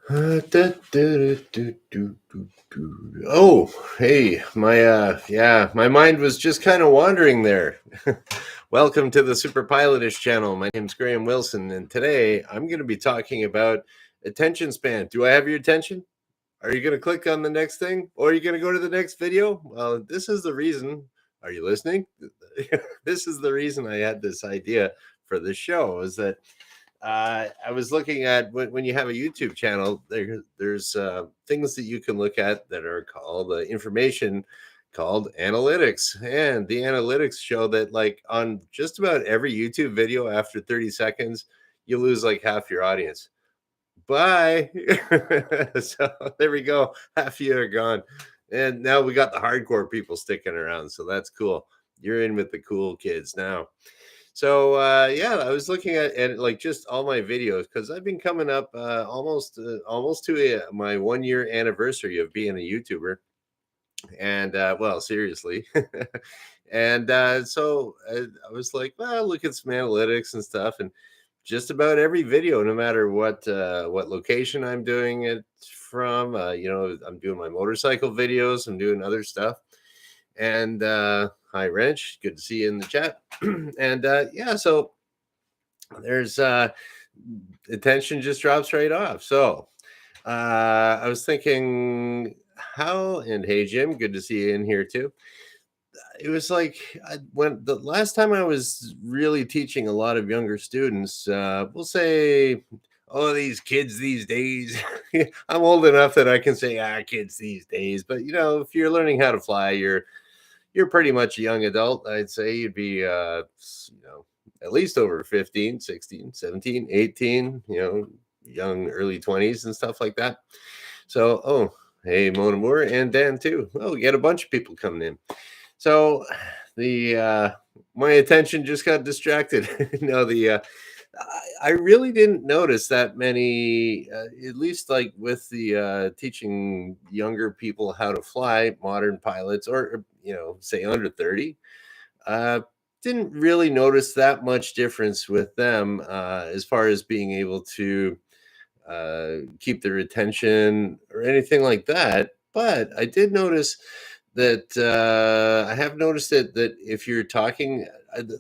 Oh, hey, my mind was just kind of wandering there. Welcome to the Superpilotish channel. My name's Graham Wilson, and today I'm going to be talking about attention span. Do I have your attention? Are you going to click on the next thing, or are you going to go to the next video? Well, this is the reason. Are you listening? This is the reason I had this idea for the show. Is that I was looking at when you have a YouTube channel, there's things that you can look at that are called information called analytics. And the analytics show that, like, on just about every YouTube video, after 30 seconds, you lose like half your audience. Bye. So there we go. Half you are gone. And now we got the hardcore people sticking around. So that's cool. You're in with the cool kids now. So yeah, I was looking at like just all my videos because I've been coming up almost to my 1 year anniversary of being a YouTuber, and well, seriously, and I was like, well, look at some analytics and stuff, and just about every video, no matter what location I'm doing it from, I'm doing my motorcycle videos, I'm doing other stuff, and hi, Wrench, good to see you in the chat, and yeah, so there's attention just drops right off. So I was thinking, how, and hey Jim, good to see you in here too. It was like when the last time I was really teaching a lot of younger students, we'll say, oh, these kids these days. I'm old enough that I can say, kids these days, but if you're learning how to fly, you're pretty much a young adult. I'd say you'd be at least over 15, 16, 17, 18, young early 20s and stuff like that. So, oh, hey, Mona Moore and Dan too. Oh, we got a bunch of people coming in. So the my attention just got distracted. No, I really didn't notice that many, at least like with the teaching younger people how to fly, modern pilots, or say under 30. Uh, didn't really notice that much difference with them as far as being able to keep their attention or anything like that. But I did notice that I have noticed that if you're talking,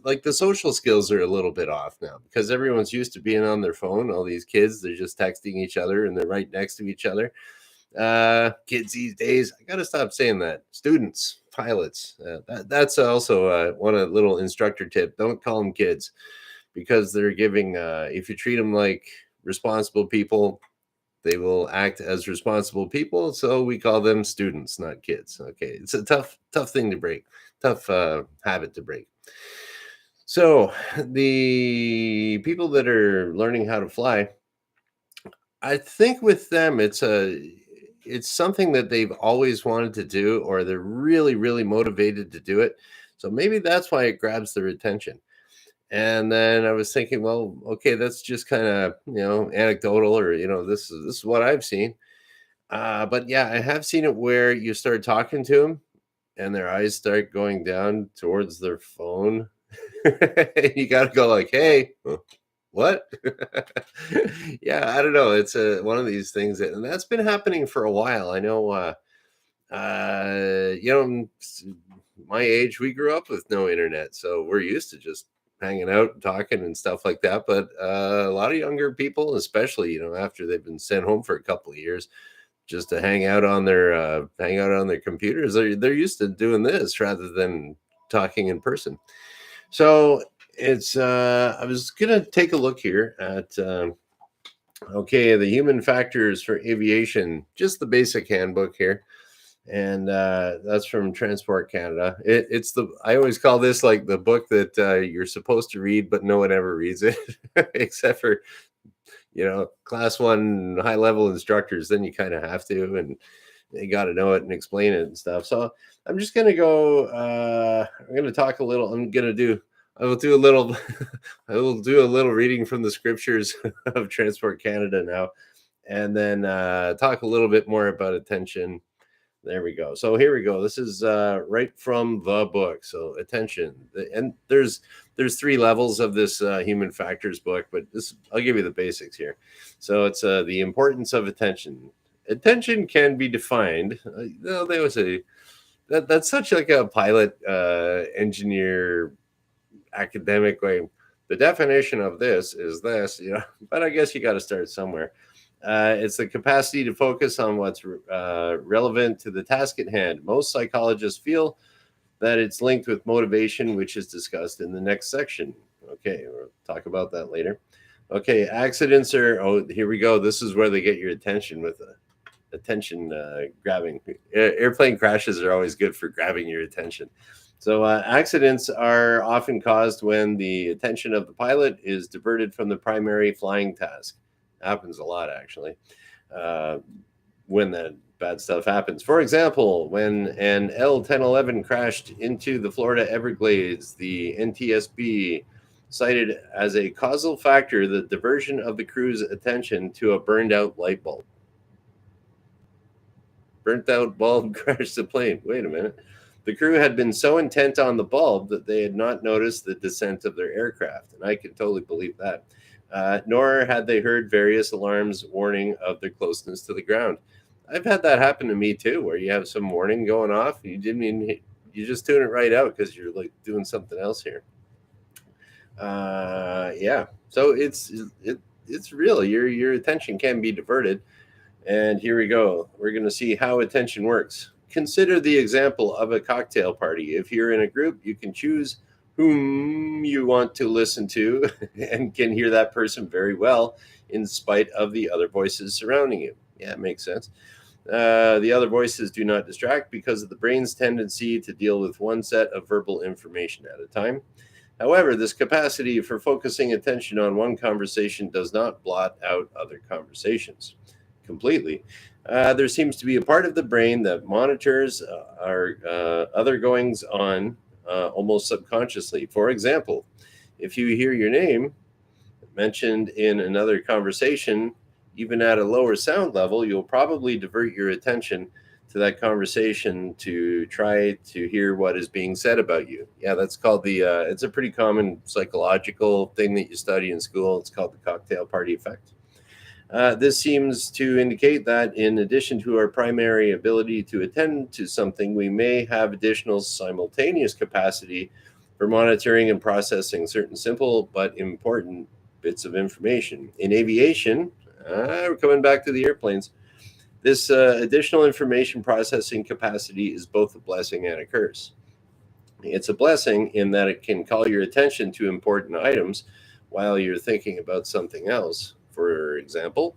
like, the social skills are a little bit off now because everyone's used to being on their phone. All these kids, they're just texting each other and they're right next to each other. Kids these days, I gotta stop saying that. Students, pilots, that's also one a little instructor tip. Don't call them kids because they're giving. If you treat them like responsible people, they will act as responsible people. So we call them students, not kids. Okay, it's a tough thing to break, tough habit to break. So the people that are learning how to fly, I think with them, it's something that they've always wanted to do, or they're really, really motivated to do it. So maybe that's why it grabs their attention. And then I was thinking, well, okay, that's just kind of anecdotal, or this is what I've seen. But yeah, I have seen it where you start talking to them, and their eyes start going down towards their phone. You got to go like, hey, what? Yeah, I don't know. It's one of these things and that's been happening for a while. I know. My age, we grew up with no internet, so we're used to just hanging out and talking and stuff like that. But a lot of younger people, especially after they've been sent home for a couple of years, just to hang out on their computers, they're used to doing this rather than talking in person. So it's I was gonna take a look here at okay, the human factors for aviation, just the basic handbook here, and that's from Transport Canada. It's the I always call this like the book that you're supposed to read, but no one ever reads it except for class one high level instructors. Then you kind of have to, and they got to know it and explain it and stuff. So I'm just gonna go. I'm gonna talk a little. I will do a little. I will do a little reading from the scriptures of Transport Canada now, and then talk a little bit more about attention. There we go. So here we go. This is right from the book. So attention, and there's three levels of this human factors book, but this I'll give you the basics here. So it's the importance of attention. Attention can be defined. They always say that's such like a pilot engineer academic way. The definition of this is this, but I guess you got to start somewhere. It's the capacity to focus on what's relevant to the task at hand. Most psychologists feel that it's linked with motivation, which is discussed in the next section. Okay, we'll talk about that later. Okay, accidents are, here we go. This is where they get your attention with attention grabbing. Airplane crashes are always good for grabbing your attention. So accidents are often caused when the attention of the pilot is diverted from the primary flying task. Happens a lot, actually, when that bad stuff happens. For example, when an L-1011 crashed into the Florida Everglades, the NTSB cited as a causal factor the diversion of the crew's attention to a burned out light bulb. Burnt out bulb crashed the plane. Wait a minute. The crew had been so intent on the bulb that they had not noticed the descent of their aircraft, and I can totally believe that. Nor had they heard various alarms warning of their closeness to the ground. I've had that happen to me too, where you have some warning going off, you you just tune it right out because you're like doing something else here. Yeah, so it's real. Your attention can be diverted, and here we go. We're going to see how attention works. Consider the example of a cocktail party. If you're in a group, you can choose whom you want to listen to and can hear that person very well in spite of the other voices surrounding you. Yeah, it makes sense. The other voices do not distract because of the brain's tendency to deal with one set of verbal information at a time. However, this capacity for focusing attention on one conversation does not blot out other conversations completely. There seems to be a part of the brain that monitors our other goings on almost subconsciously. For example, if you hear your name mentioned in another conversation, even at a lower sound level, you'll probably divert your attention to that conversation to try to hear what is being said about you. Yeah, that's called it's a pretty common psychological thing that you study in school. It's called the cocktail party effect. This seems to indicate that in addition to our primary ability to attend to something, we may have additional simultaneous capacity for monitoring and processing certain simple but important bits of information. In aviation, we're coming back to the airplanes, this additional information processing capacity is both a blessing and a curse. It's a blessing in that it can call your attention to important items while you're thinking about something else. For example,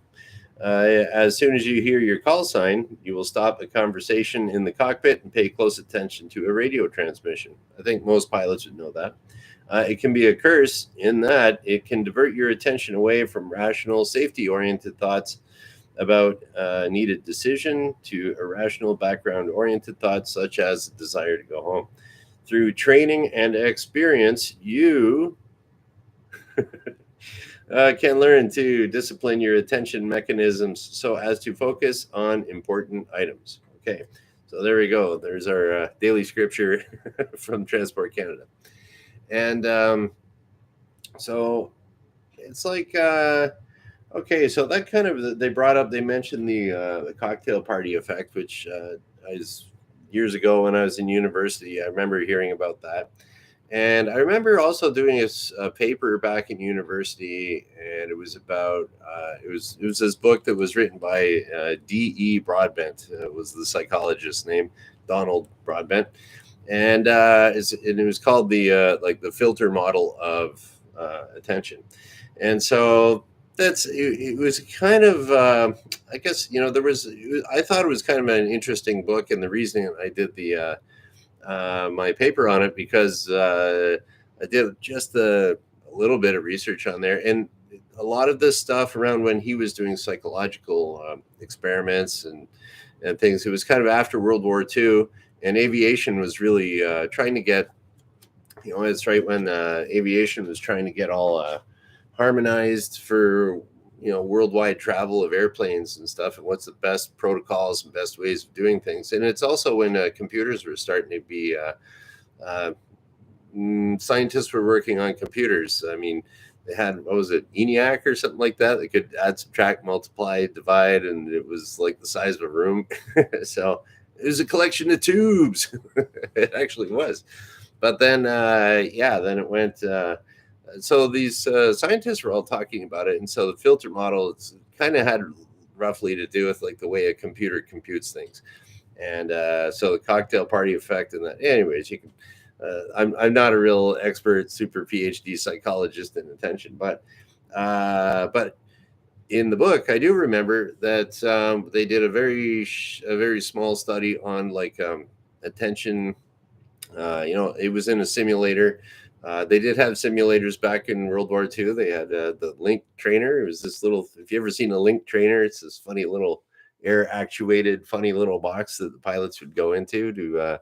as soon as you hear your call sign, you will stop a conversation in the cockpit and pay close attention to a radio transmission. I think most pilots would know that. It can be a curse in that it can divert your attention away from rational, safety-oriented thoughts about a needed decision to irrational, background-oriented thoughts such as the desire to go home. Through training and experience, you can learn to discipline your attention mechanisms so as to focus on important items. Okay, so there we go. There's our daily scripture from Transport Canada. And so it's like, okay, so that kind of, they mentioned the cocktail party effect, which is years ago when I was in university. I remember hearing about that. And I remember also doing a paper back in university, and it was about it was this book that was written by D.E. Broadbent. It was the psychologist's name, Donald Broadbent, and it was called the filter model of attention. And so it was kind of I guess I thought it was kind of an interesting book, and the reason I did my paper on it because I did just a little bit of research on there, and a lot of this stuff around when he was doing psychological experiments and things. It was kind of after World War II, and aviation was really trying to get, it's right when aviation was trying to get all harmonized for worldwide travel of airplanes and stuff, and what's the best protocols and best ways of doing things. And it's also when computers were starting to be uh, scientists were working on computers. I mean, they had, what was it, ENIAC or something like that. They could add, subtract, multiply, divide, and it was like the size of a room. So it was a collection of tubes. It actually was. But then, then it went. So these scientists were all talking about it, and so the filter model, it's kind of had roughly to do with like the way a computer computes things, and so the cocktail party effect and that. Anyways, you can. I'm not a real expert, super PhD psychologist in attention, but in the book, I do remember that they did a very small study on like attention. It was in a simulator. They did have simulators back in World War II. They had the Link trainer. It was this little. If you ever seen a Link trainer, it's this funny little air actuated, funny little box that the pilots would go into to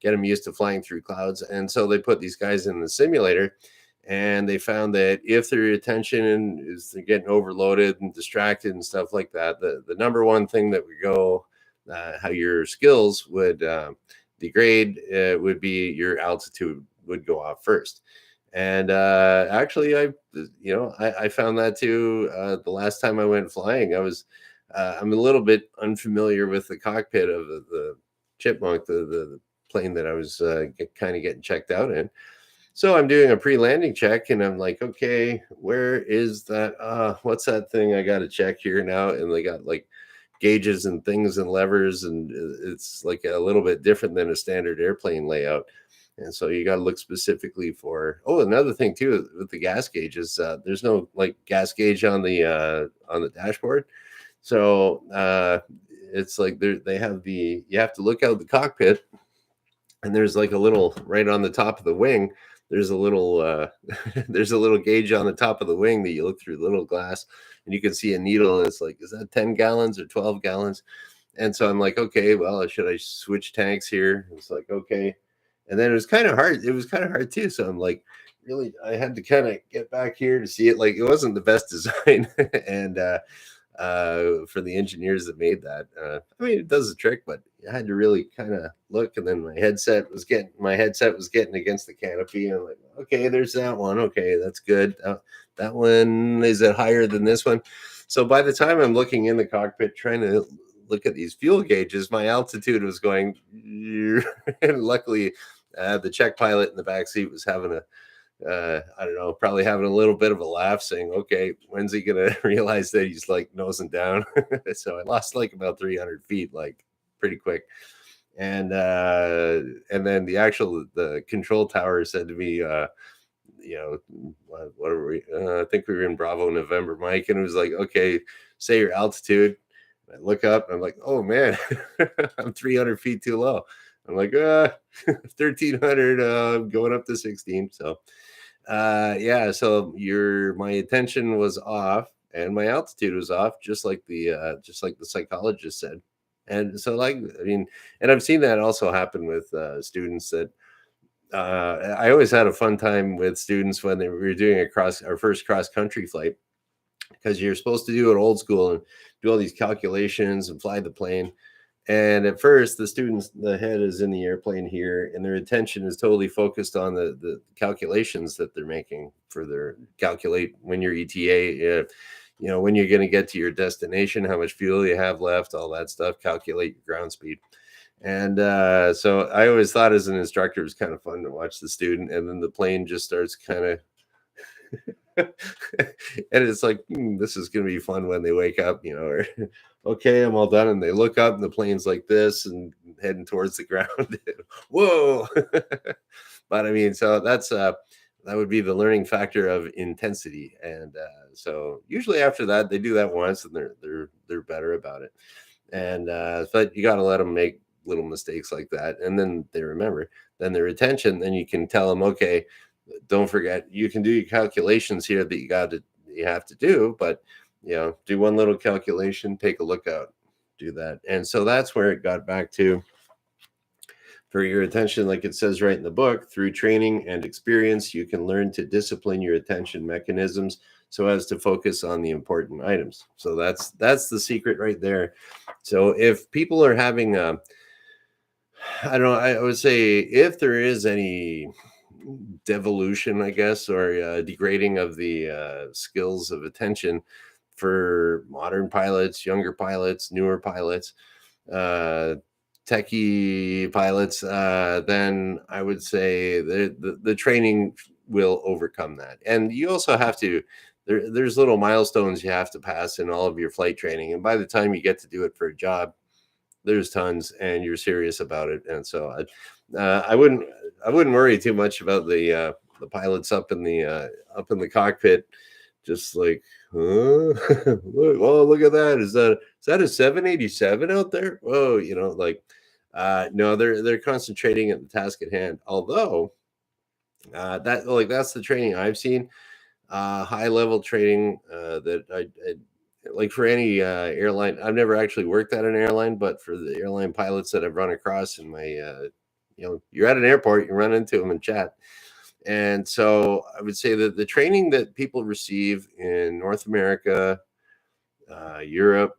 get them used to flying through clouds. And so they put these guys in the simulator, and they found that if their attention is getting overloaded and distracted and stuff like that, the number one thing that would go, how your skills would degrade, would be your altitude would go off first. And actually, I found that too. The last time I went flying, I'm a little bit unfamiliar with the cockpit of the Chipmunk, the plane that I was kind of getting checked out in. So I'm doing a pre-landing check, and I'm like, okay, where is that? What's that thing I got to check here now? And they got like gauges and things and levers, and it's like a little bit different than a standard airplane layout. And so you got to look specifically for. Oh, another thing too with the gas gauges, there's no like gas gauge on the dashboard, so it's like they have you have to look out the cockpit, and there's like a little right on the top of the wing. There's a little there's a little gauge on the top of the wing that you look through the little glass, and you can see a needle, and it's like, is that 10 gallons or 12 gallons? And so I'm like, okay, well, should I switch tanks here? It's like, okay. And then it was kind of hard. It was kind of hard too. So I'm like, really, I had to kind of get back here to see it. Like, it wasn't the best design. And for the engineers that made that, I mean, it does the trick, but I had to really kind of look. And then my headset was getting against the canopy. And I'm like, okay, there's that one. Okay, that's good. That one, is it higher than this one? So by the time I'm looking in the cockpit trying to look at these fuel gauges, my altitude was going. And luckily, the check pilot in the back seat was having I don't know, probably having a little bit of a laugh, saying, okay, when's he going to realize that he's like nosing down? So I lost like about 300 feet, like pretty quick. And then the control tower said to me, what are we? I think we were in Bravo November, Mike. And it was like, okay, say your altitude. I look up, and I'm like, oh man, I'm 300 feet too low. I'm like, 1300, going up to 16. So, so my attention was off and my altitude was off, just like the psychologist said. And so, like, I mean, and I've seen that also happen with students that. I always had a fun time with students when we were doing our first cross country flight, because you're supposed to do it old school and do all these calculations and fly the plane. And at first, the head is in the airplane here, and their attention is totally focused on the calculations that they're making for their calculate when your ETA, when you're going to get to your destination, how much fuel you have left, all that stuff, calculate your ground speed. And so I always thought as an instructor, it was kind of fun to watch the student, and then the plane just starts kind of and it's like, this is going to be fun when they wake up, or okay, I'm all done. And they look up and the plane's like this and heading towards the ground. Whoa. But I mean, so that would be the learning factor of intensity. And so usually after that, they do that once and they're better about it. And but you got to let them make little mistakes like that. And then they remember, then their attention, then you can tell them, okay, don't forget, you can do your calculations here that you have to do, but do one little calculation, take a look out, do that. And so that's where it got back to For your attention, like it says right in the book, through training and experience, you can learn to discipline your attention mechanisms so as to focus on the important items. So that's the secret right there. So if people are having I don't know, I would say if there is any devolution, I guess, or degrading of the skills of attention for modern pilots, younger pilots, newer pilots, uh, techie pilots, then I would say the training will overcome that. And you also have to, there's little milestones you have to pass in all of your flight training. And by the time you get to do it for a job, there's tons, and you're serious about it. And so I wouldn't worry too much about the pilots up in the cockpit, just like, huh? Look, oh, look at that. Is that a 787 out there? Whoa, like, no, they're concentrating at the task at hand. Although that's the training I've seen, high level training that I like for any airline. I've never actually worked at an airline, but for the airline pilots that I've run across in my, you're at an airport, you run into them and chat. And so I would say that the training that people receive in North America, Europe,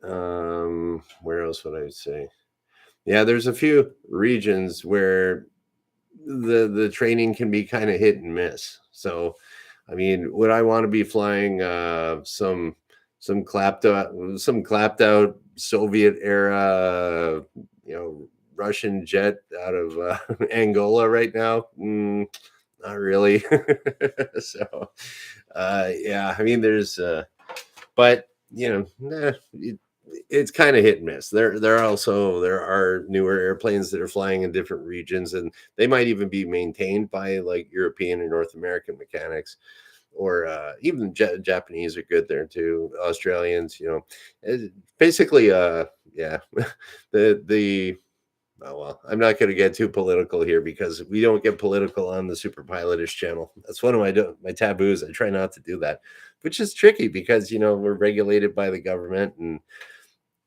where else would I say? Yeah, there's a few regions where the training can be kind of hit and miss. So, I mean, would I want to be flying some clapped out Soviet era, Russian jet out of Angola right now? Not really. So, yeah, I mean, but it's kind of hit and miss. There are newer airplanes that are flying in different regions, and they might even be maintained by like European and North American mechanics, or even Japanese are good there too. Australians, basically, yeah, the oh well, I'm not going to get too political here because we don't get political on the Super Pilotish channel. That's one of my taboos. I try not to do that, which is tricky because we're regulated by the government, and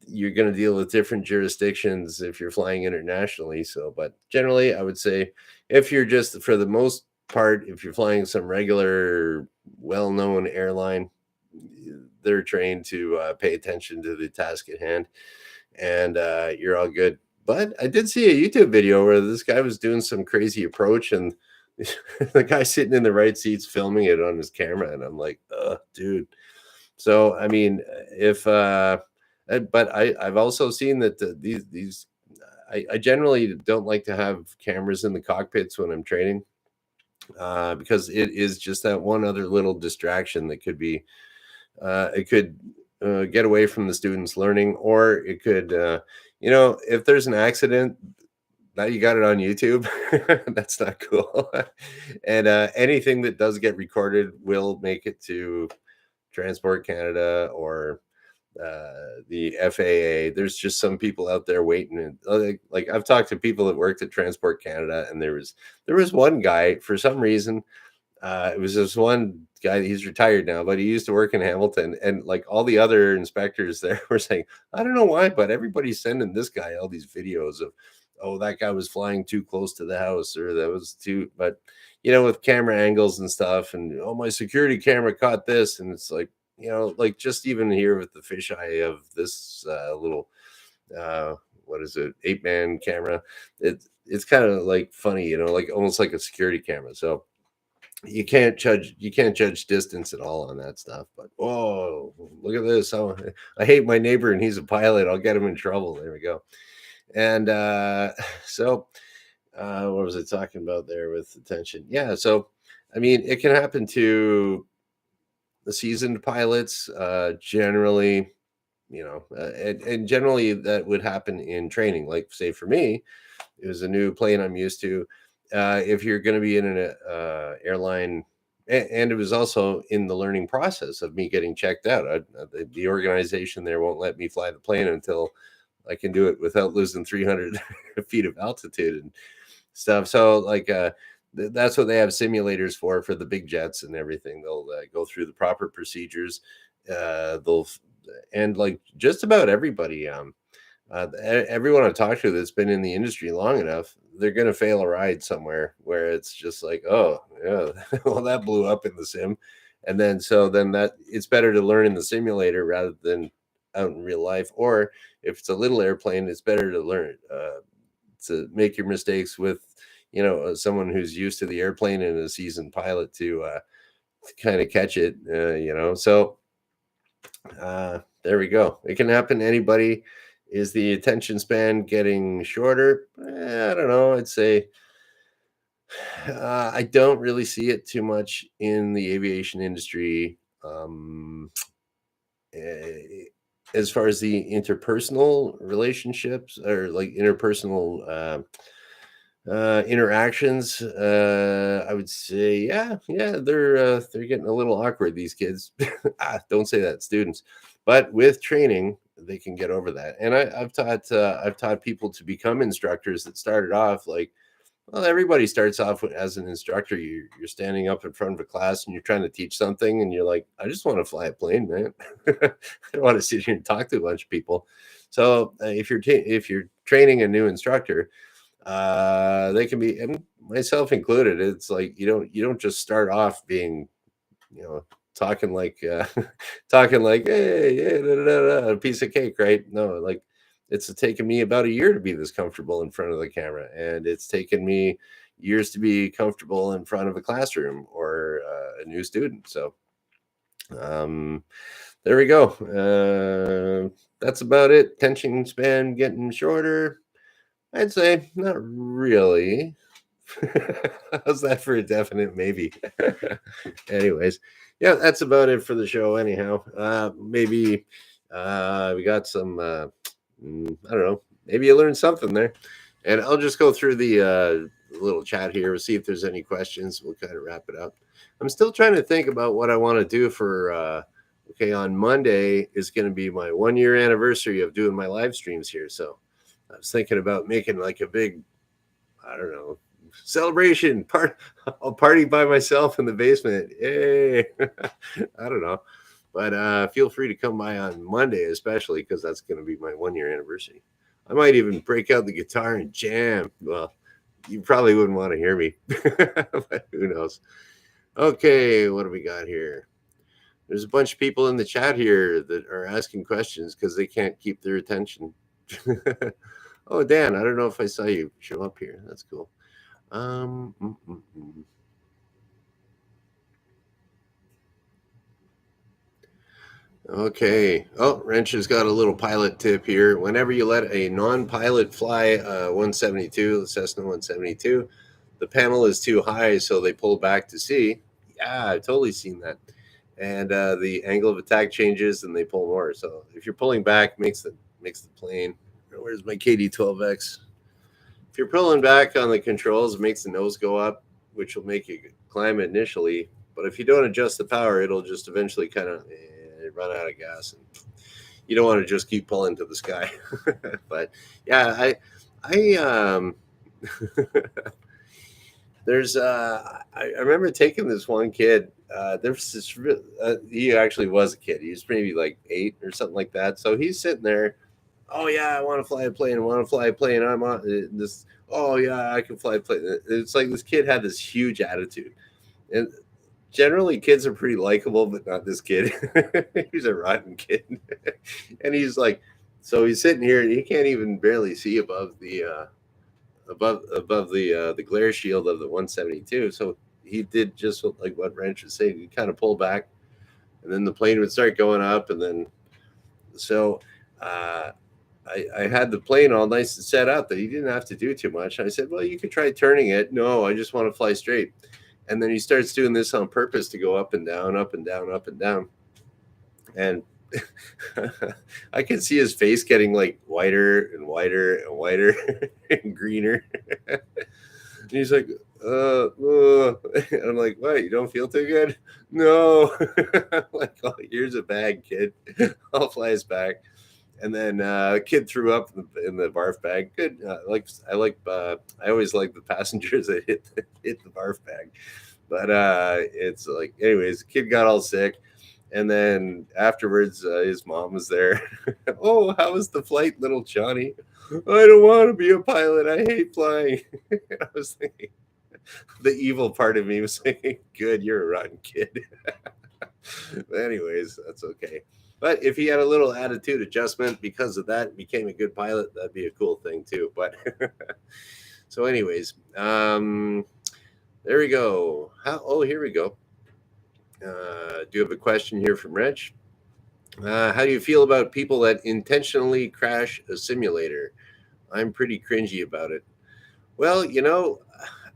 you're going to deal with different jurisdictions if you're flying internationally. So, but generally, I would say if you're just for the most part, if you're flying some regular, well-known airline, they're trained to pay attention to the task at hand, and you're all good. But I did see a YouTube video where this guy was doing some crazy approach, and the guy sitting in the right seat's filming it on his camera, and I'm like, dude. So I mean, if but I've also seen that these I generally don't like to have cameras in the cockpits when I'm training, because it is just that one other little distraction that could be it could get away from the students learning, or it could if there's an accident, now you got it on YouTube. That's not cool. And anything that does get recorded will make it to Transport Canada or the FAA. There's just some people out there waiting, and like I've talked to people that worked at Transport Canada, and there was one guy for some reason. It was this one guy. He's retired now, but he used to work in Hamilton, and like all the other inspectors there were saying, I don't know why, but everybody's sending this guy all these videos of, oh, that guy was flying too close to the house, or that was too, but with camera angles and stuff, and oh, my security camera caught this, and it's like, like just even here with the fisheye of this little, what is it, 8-man camera, it's kind of like funny, like almost like a security camera. So you can't judge distance at all on that stuff. But whoa, look at this! I hate my neighbor, and he's a pilot. I'll get him in trouble. There we go. And so what was I talking about there with attention? Yeah, so I mean, it can happen to the seasoned pilots, generally, and generally that would happen in training. Like, say for me, it was a new plane I'm used to. If you're going to be in an airline, and it was also in the learning process of me getting checked out. The organization there won't let me fly the plane until I can do it without losing 300 feet of altitude and stuff. So, like, that's what they have simulators for the big jets and everything. They'll go through the proper procedures. They'll and like just about everybody. Everyone I've talked to that's been in the industry long enough, they're going to fail a ride somewhere where it's just like, oh, yeah, well, that blew up in the sim. And then, so then that it's better to learn in the simulator rather than out in real life. Or if it's a little airplane, it's better to learn to make your mistakes with, someone who's used to the airplane and a seasoned pilot to kind of catch it, So there we go. It can happen to anybody. Is the attention span getting shorter? I don't know. I'd say I don't really see it too much in the aviation industry. Eh, as far as the interpersonal relationships or like interpersonal interactions, I would say, yeah, they're getting a little awkward. These kids, don't say that, students, but with training, they can get over that. And I've taught people to become instructors that started off like, well, everybody starts off as an instructor. You're standing up in front of a class and you're trying to teach something, and you're like, I just want to fly a plane, man. I don't want to sit here and talk to a bunch of people. So if you're training a new instructor, they can be, and myself included, it's like you don't just start off being, you know talking like talking like, hey, yeah, da, da, da, da, a piece of cake, right? No, like, it's taken me about a year to be this comfortable in front of the camera, and it's taken me years to be comfortable in front of a classroom or a new student. So um there we go. That's about it. Attention span getting shorter, I'd say not really. How's that for a definite maybe? Anyways, yeah, that's about it for the show. Anyhow, maybe we got some. I don't know. Maybe you learned something there, and I'll just go through the little chat here. We'll see if there's any questions. We'll kind of wrap it up. I'm still trying to think about what I want to do for. Okay, on Monday is going to be my 1 year anniversary of doing my live streams here. So I was thinking about making like a big, I don't know, celebration part. I'll party by myself in the basement. Yay. I don't know. But feel free to come by on Monday, especially because that's going to be my 1 year anniversary. I might even break out the guitar and jam. Well, you probably wouldn't want to hear me, but who knows? Okay, what do we got here? There's a bunch of people in the chat here that are asking questions because they can't keep their attention. Oh, Dan, I don't know if I saw you show up here. That's cool. Um, mm, mm, mm. Okay. Oh, Wrench has got a little pilot tip here. Whenever you let a non-pilot fly 172, the Cessna 172, the panel is too high, so they pull back to see. Yeah, I've totally seen that. And the angle of attack changes, and they pull more. So if you're pulling back, makes the plane. Where's my KD-12X? If you're pulling back on the controls, it makes the nose go up, which will make you climb initially. But if you don't adjust the power, it'll just eventually kind of run out of gas, and you don't want to just keep pulling to the sky. But yeah, I there's I remember taking this one kid. There's this he actually was a kid. He was maybe like 8 or something like that. So he's sitting there. Oh yeah, I want to fly a plane. I want to fly a plane. I'm on this. Oh yeah, I can fly a plane. It's like this kid had this huge attitude, and generally kids are pretty likable, but not this kid. He's a rotten kid, and he's like, so he's sitting here and he can't even barely see above the glare shield of the 172. So he did just like what Wrench was saying. He kind of pulled back, and then the plane would start going up, and then so. I had the plane all nice and set up that he didn't have to do too much. I said, well, you could try turning it. No, I just want to fly straight. And then he starts doing this on purpose to go up and down, up and down, up and down. And I could see his face getting like whiter and whiter and whiter and greener. And he's like, and I'm like, what? You don't feel too good? No. I'm like, oh, here's a bag, kid. I'll fly us back. And then kid threw up in the barf bag. Good. I always like the passengers that hit the barf bag. But it's like, anyways, the kid got all sick, And then afterwards, his mom was there. Oh, how was the flight, little Johnny? I don't want to be a pilot. I hate flying. I was thinking, the evil part of me was thinking, good, you're a rotten kid. But anyways, that's okay. But if he had a little attitude adjustment because of that, became a good pilot, that'd be a cool thing too. But so, anyways, there we go. Here we go. Do you have a question here from Reg? How do you feel about people that intentionally crash a simulator? I'm pretty cringy about it. Well,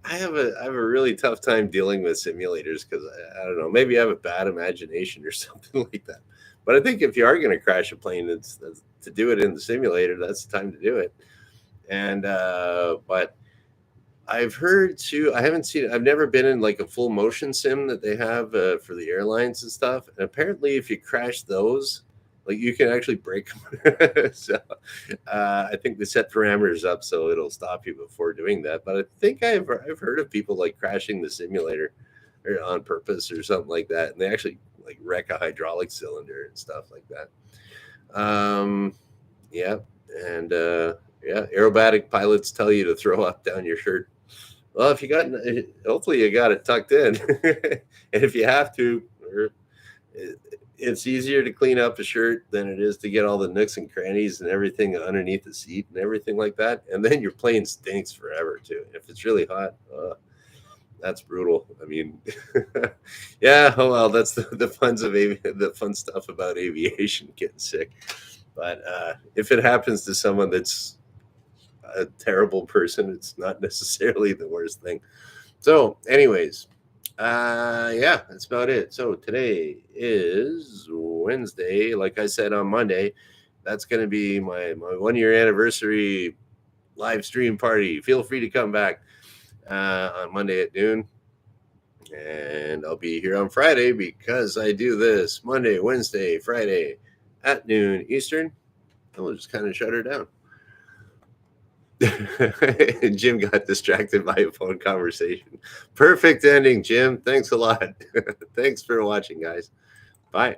I have a really tough time dealing with simulators because I don't know, maybe I have a bad imagination or something like that. But I think if you are going to crash a plane, it's to do it in the simulator. That's the time to do it. And but I've heard too. I haven't seen. I've never been in like a full motion sim that they have for the airlines and stuff. And apparently, if you crash those, like you can actually break them. So I think they set parameters up so it'll stop you before doing that. But I think I've heard of people like crashing the simulator or on purpose or something like that, and they actually like wreck a hydraulic cylinder and stuff like that. Yeah, and aerobatic pilots tell you to throw up down your shirt. Well, if you got, hopefully you got it tucked in, and if you have to, it's easier to clean up a shirt than it is to get all the nooks and crannies and everything underneath the seat and everything like that. And then your plane stinks forever too. If it's really hot, that's brutal. I mean, yeah. Oh well, that's the fun stuff about aviation, getting sick. But if it happens to someone that's a terrible person, it's not necessarily the worst thing. So, anyways, yeah, that's about it. So today is Wednesday. Like I said on Monday, that's going to be my 1 year anniversary live stream party. Feel free to come back on Monday at noon. And I'll be here on Friday because I do this Monday, Wednesday, Friday at noon Eastern. And we'll just kind of shut her down. Jim got distracted by a phone conversation. Perfect ending, Jim. Thanks a lot. Thanks for watching, guys. Bye.